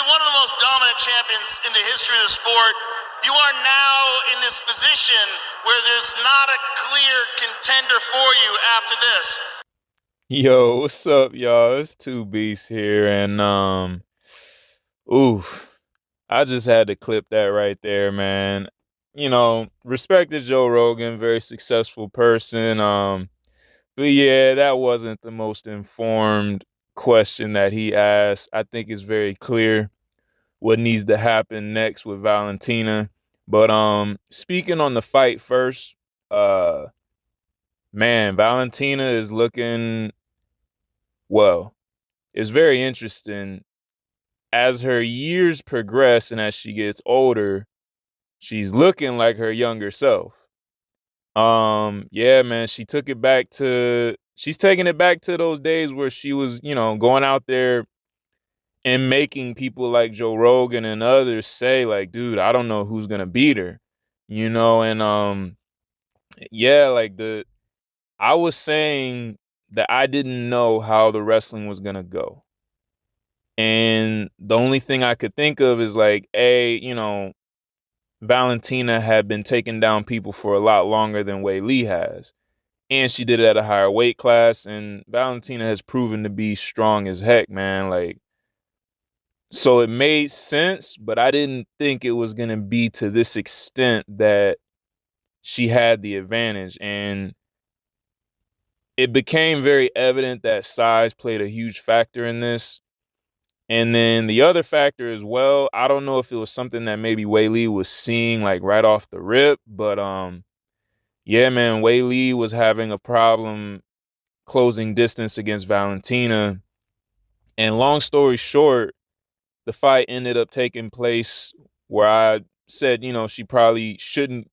one of the most dominant champions in the history of the sport. You are now in this position where there's not a clear contender for you after this. Yo, what's up, y'all? It's Two Beasts here, and oof, I just had to clip that right there, man. Respect to Joe Rogan, very successful person. But yeah, that wasn't the most informed question that he asked. I think it's very clear what needs to happen next with Valentina. But speaking on the fight first, uh, man, Valentina is looking well. It's very interesting. As her years progress and as she gets older, she's looking like her younger self. Yeah, man, she's taking it back to those days where she was, going out there and making people like Joe Rogan and others say, like, dude, I don't know who's gonna beat her. And yeah, I was saying that I didn't know how the wrestling was gonna go. And the only thing I could think of is like, Valentina had been taking down people for a lot longer than Wei Lee has. And she did it at a higher weight class. And Valentina has proven to be strong as heck, man. So it made sense, but I didn't think it was going to be to this extent that she had the advantage. And it became very evident that size played a huge factor in this. And then the other factor as well, I don't know if it was something that maybe Wei Lee was seeing like right off the rip, but yeah, man, Wei Lee was having a problem closing distance against Valentina. And long story short, the fight ended up taking place where I said, she probably shouldn't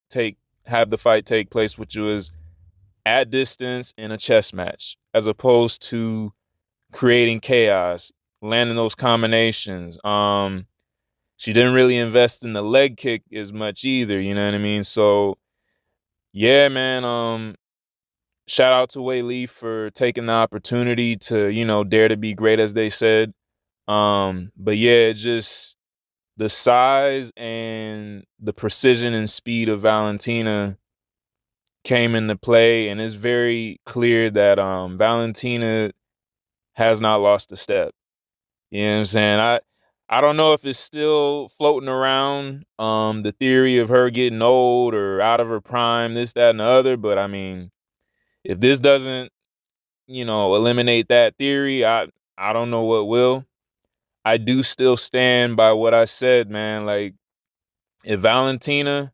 have the fight take place, which was at distance in a chess match, as opposed to creating chaos, landing those combinations. She didn't really invest in the leg kick as much either, you know what I mean? So yeah, man, shout out to Wei Lee for taking the opportunity to, dare to be great, as they said. But yeah, just the size and the precision and speed of Valentina came into play, and it's very clear that Valentina has not lost a step. You know what I'm saying? I don't know if it's still floating around, the theory of her getting old or out of her prime, this, that, and the other. But I mean, if this doesn't, eliminate that theory, I don't know what will. I do still stand by what I said, man. Like, if Valentina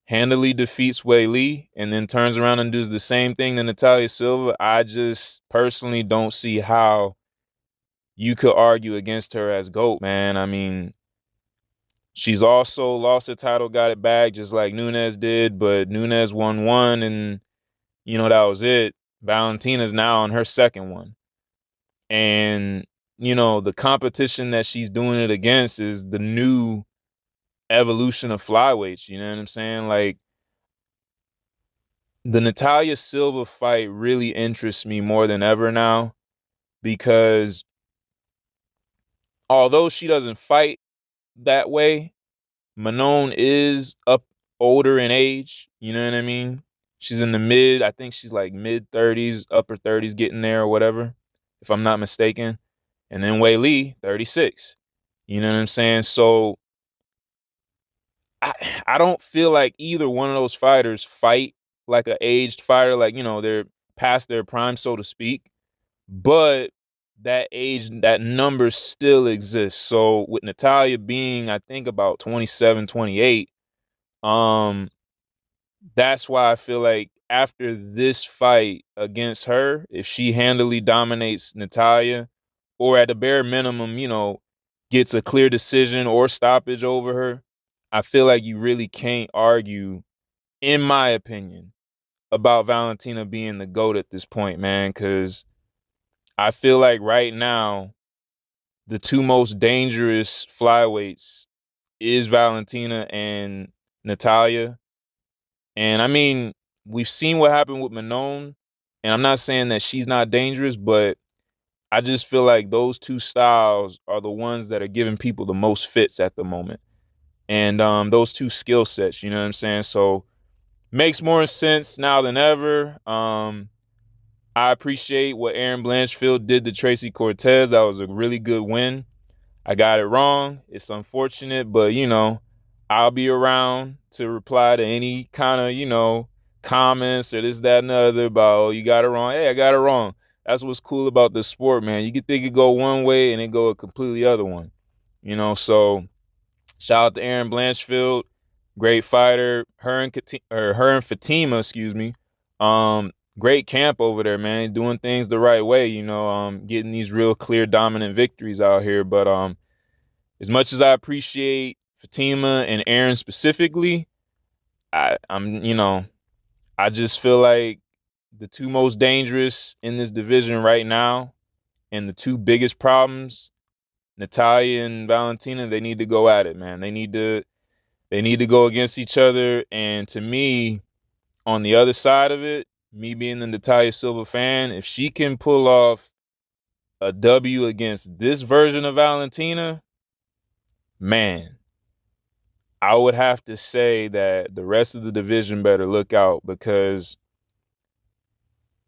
handily defeats Wei Lee and then turns around and does the same thing to Natalia Silva, I just personally don't see how you could argue against her as GOAT, man. I mean, she's also lost her title, got it back, just like Nunes did, but Nunes won one, and, that was it. Valentina's now on her second one. And, the competition that she's doing it against is the new evolution of flyweights, you know what I'm saying? Like, the Natalia Silva fight really interests me more than ever now, because although she doesn't fight that way, Manon is up older in age, you know what I mean? She's in I think she's like mid 30s, upper 30s, getting there or whatever, if I'm not mistaken. And then Wei Lee, 36. You know what I'm saying? So I don't feel like either one of those fighters fight like an aged fighter, like, they're past their prime, so to speak. But that age, that number still exists. So with Natalia being, I think, about 27, 28, that's why I feel like after this fight against her, if she handily dominates Natalia, or at the bare minimum, gets a clear decision or stoppage over her, I feel like you really can't argue, in my opinion, about Valentina being the GOAT at this point, man, because I feel like right now, the two most dangerous flyweights is Valentina and Natalia. And I mean, we've seen what happened with Manon, and I'm not saying that she's not dangerous, but I just feel like those two styles are the ones that are giving people the most fits at the moment. And those two skill sets, you know what I'm saying? So makes more sense now than ever. I appreciate what Aaron Blanchfield did to Tracy Cortez. That was a really good win. I got it wrong. It's unfortunate, but I'll be around to reply to any kind of, comments or this, that, and the other about, oh, you got it wrong. Hey, I got it wrong. That's what's cool about this sport, man. You could think it go one way and it go a completely other one. So shout out to Aaron Blanchfield, great fighter. Her and Fatima, excuse me. Great camp over there, man. Doing things the right way, getting these real clear dominant victories out here. But as much as I appreciate Fatima and Aaron specifically, I just feel like the two most dangerous in this division right now and the two biggest problems, Natalia and Valentina, they need to go at it, man. They need to go against each other. And to me, on the other side of it, me being the Natalia Silva fan, if she can pull off a W against this version of Valentina, man, I would have to say that the rest of the division better look out, because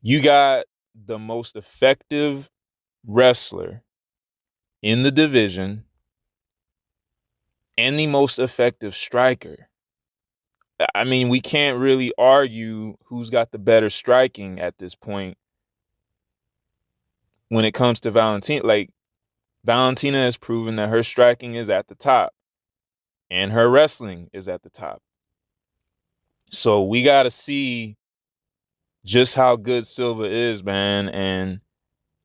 you got the most effective wrestler in the division and the most effective striker. I mean, we can't really argue who's got the better striking at this point when it comes to Valentina. Like, Valentina has proven that her striking is at the top and her wrestling is at the top. So we got to see just how good Silva is, man. And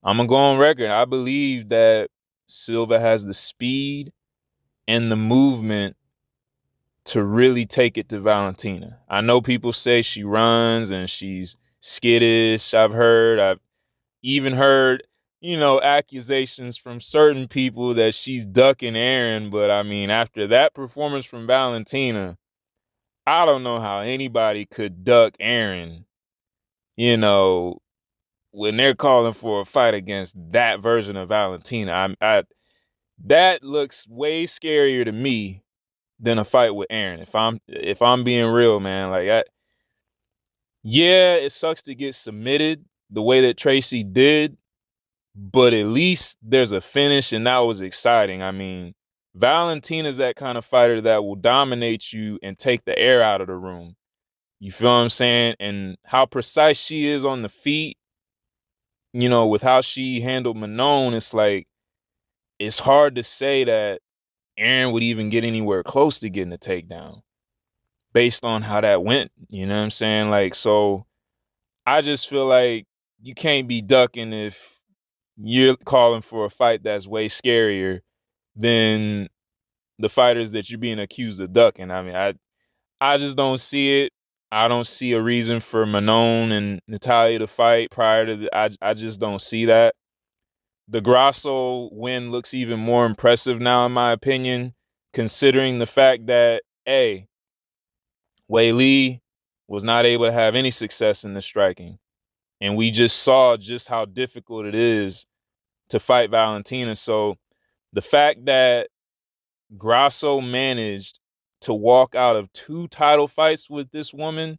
I'm going to go on record. I believe that Silva has the speed and the movement to really take it to Valentina. I know people say she runs and she's skittish. I've even heard, accusations from certain people that she's ducking Aaron. But I mean, after that performance from Valentina, I don't know how anybody could duck Aaron, when they're calling for a fight against that version of Valentina. That looks way scarier to me than a fight with Aaron. If I'm being real, man, yeah, it sucks to get submitted the way that Tracy did, but at least there's a finish, and that was exciting. I mean, Valentina's that kind of fighter that will dominate you and take the air out of the room. You feel what I'm saying? And how precise she is on the feet, with how she handled Manon, it's like, it's hard to say that Aaron would even get anywhere close to getting a takedown based on how that went. You know what I'm saying? Like, so I just feel like you can't be ducking if you're calling for a fight that's way scarier than the fighters that you're being accused of ducking. I mean, I just don't see it. I don't see a reason for Manon and Natalia to fight prior to I just don't see that. The Grasso win looks even more impressive now, in my opinion, considering the fact that, A, Wei Lee was not able to have any success in the striking. And we just saw just how difficult it is to fight Valentina. So the fact that Grasso managed to walk out of 2 title fights with this woman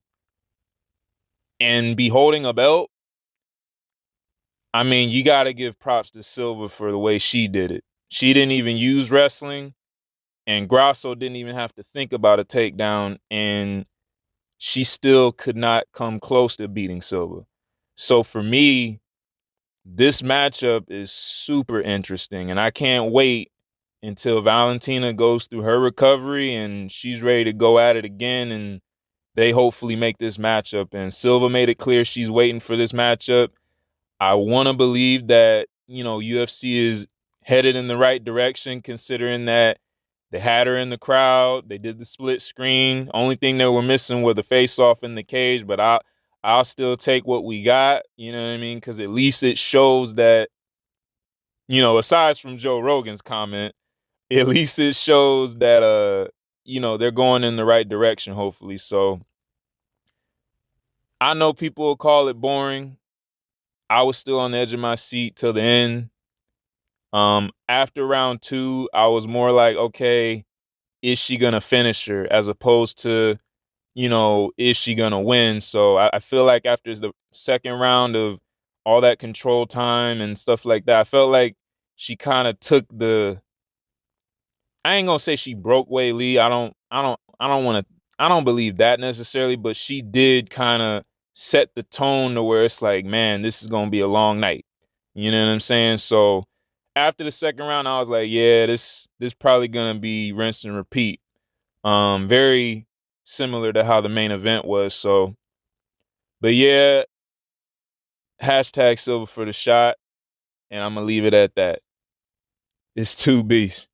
and be holding a belt, I mean, you got to give props to Silva for the way she did it. She didn't even use wrestling, and Grasso didn't even have to think about a takedown, and she still could not come close to beating Silva. So for me, this matchup is super interesting, and I can't wait until Valentina goes through her recovery and she's ready to go at it again, and they hopefully make this matchup. And Silva made it clear she's waiting for this matchup. I want to believe that, UFC is headed in the right direction, considering that they had her in the crowd. They did the split screen. Only thing they were missing were the face-off in the cage, but I'll still take what we got, you know what I mean? Because at least it shows that, aside from Joe Rogan's comment, at least it shows that, they're going in the right direction, hopefully. So I know people will call it boring. I was still on the edge of my seat till the end. After round 2, I was more like, okay, is she gonna finish her, as opposed to, is she gonna win? So I feel like after the second round of all that control time and stuff like that, I felt like she kind of took the. I ain't gonna say she broke Wei Lee. I don't believe that necessarily, but she did kind of set the tone to where it's like, man, this is gonna be a long night. You know what I'm saying? So after the second round, I was like, yeah, this probably gonna be rinse and repeat. Very similar to how the main event was. So, but yeah, hashtag silver for the shot, and I'm gonna leave it at that. It's two beasts.